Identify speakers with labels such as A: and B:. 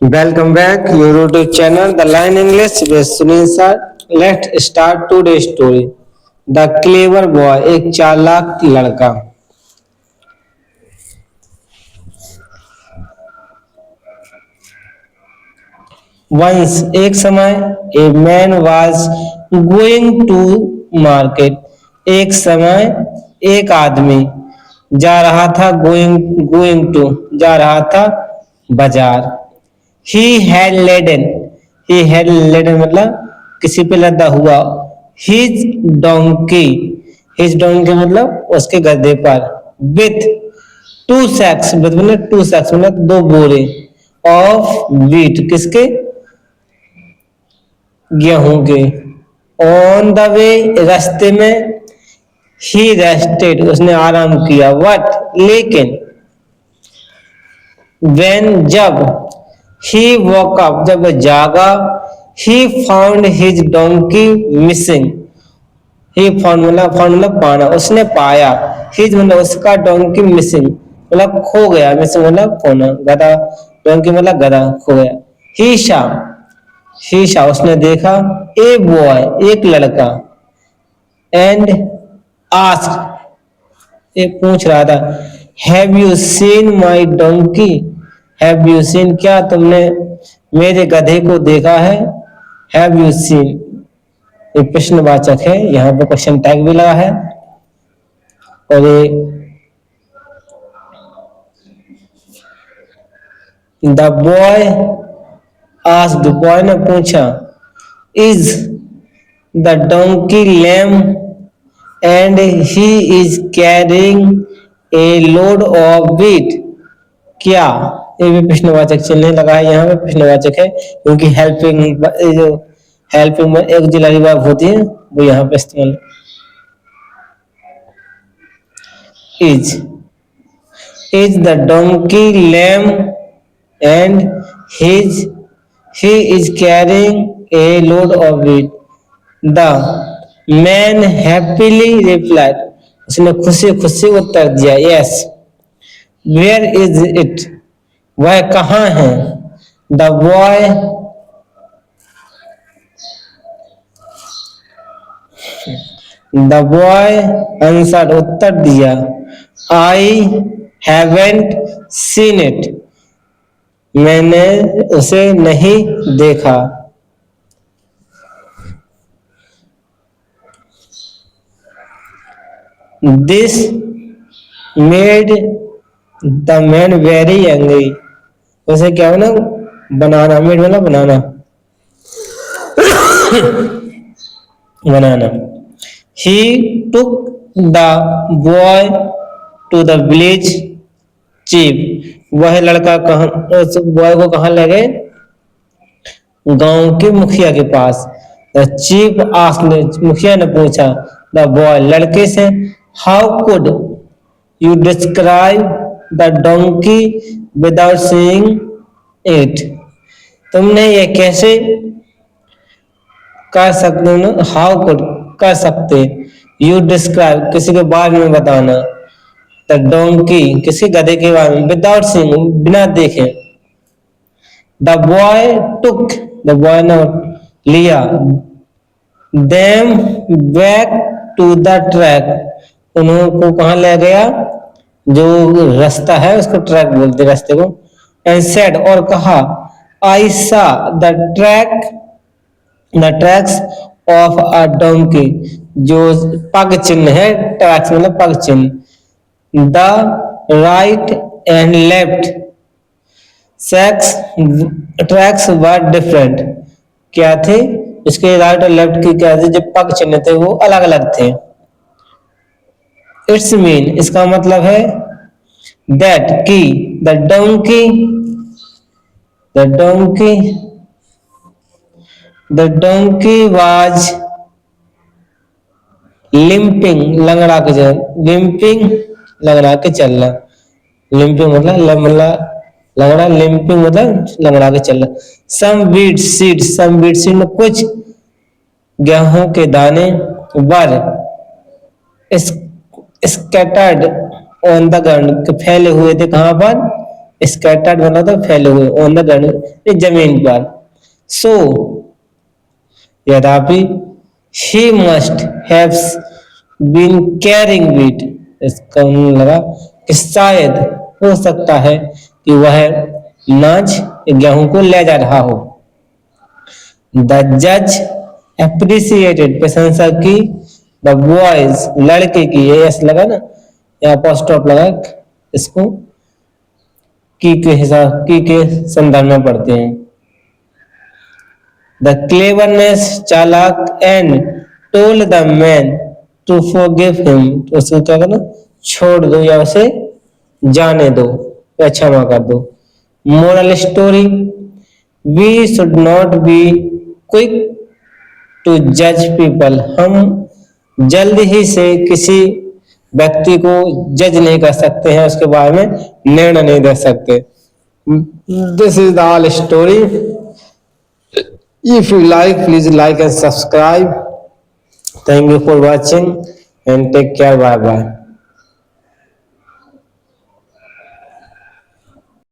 A: Welcome back, your YouTube channel, The Line English with Sunil sir. Let's start today's story. The Clever Boy, एक चालाक लड़का. Once, एक समय, a man was going to market. एक समय, एक आदमी जा रहा था going to जा रहा था बाजार. He had laden मतलब किसी पे लदा हुआ. His donkey मतलब उसके गधे पर. With two sacks मतलब दो बोरे of wheat किसके गेहूं के. On the way रास्ते में he rested उसने आराम किया. What लेकिन when जब he woke up जब वह जागा he found his donkey missing. found मतलब पाना. उसने पाया. his मतलब उसका donkey missing मतलब खो गया. missing मतलब खोना. गधा donkey मतलब गधा खो गया. he saw उसने देखा a boy एक लड़का and asked एक पूछ रहा था have you seen my donkey. have you seen क्या तुमने मेरे गधे को देखा है. have you seen एक प्रश्नवाचक है. यहाँ पे क्वेश्चन टैग भी लगा है. और ये द बॉय आस्क्ड बॉय ने पूछा is the donkey lame and he is carrying a load of wheat. क्या ये भी प्रश्नवाचक चिन्ह लगा है. यहाँ पे प्रश्नवाचक है क्योंकि हेल्पिंग में एक ऑक्सिलरी वर्ब होती है वो यहाँ पे इस्तेमाल. Is the donkey lame and he is carrying a load of wheat. The man happily replied उसने खुशी खुशी उत्तर दिया यस. वेयर इज इट वह कहाँ है. द बॉय आंसर्ड उत्तर दिया आई हैवेंट सीन इट मैंने उसे नहीं देखा. This made the man very angry उसे क्या बना बनाना. मेड वाला बनाना बनाना. He took the boy to the village chief. वह लड़का उस बॉय को कहाँ ले गए. गांव के मुखिया के पास. The chief asked मुखिया ने पूछा the boy लड़के से how could you describe the donkey without seeing it. तुमने ये कैसे कर सकते हो. हाउ कुड कर सकते. यू डिस्क्राइब किसी के बारे में बताना. द डोंकी किसी गधे के बारे में. विदाउट सीइंग बिना देखे. The boy took the boy ने लिया. Them back to the track उनको कहाँ ले गया जो रास्ता है उसको ट्रैक बोलते रास्ते को. एंड सेड और कहा आई सा the tracks of a donkey जो पग चिन्ह है. ट्रैक्स मतलब पग चिन्ह. The right and left tracks were different क्या थे. इसके राइट और लेफ्ट की क्या थे जो पग चिन्ह थे वो अलग अलग थे. इट्स मीन इसका मतलब है दैट की द donkey was limping लंगड़ा के चलना. limping मतलब लंगड़ा. limping मतलब लंगड़ा के चलना. some wheat seeds में कुछ गेहूं के दाने were scattered on the ground फैले हुए थे कहां पर स्कैटर्ड मतलब तो फैले हुए, ऑन द ग्राउंड जमीन पर। सो यद्यपि he must have been carrying wheat, इसका मतलब लगा कि शायद हो सकता है कि वह नाच गेहूं को ले जा रहा हो। द जज अप्रिसिएटेड, प्रशंसा की, द बॉयज, लड़के की, ये एस लगा ना, यहाँ अपॉस्ट्रोफ लगा, इसको की के हिसाब की के संदर्भ में पढ़ते हैं। द क्लेवरनेस, चालाक, and told the man to forgive him, उसको क्या करना, छोड़ दो या उसे जाने दो या क्षमा कर दो। Moral story, we should not be quick to जज पीपल, हम जल्द ही से किसी व्यक्ति को जज नहीं कर सकते हैं, उसके बारे में निर्णय नहीं दे सकते। This is the all story. If you like, please like and subscribe. Thank you for watching and take care. Bye bye.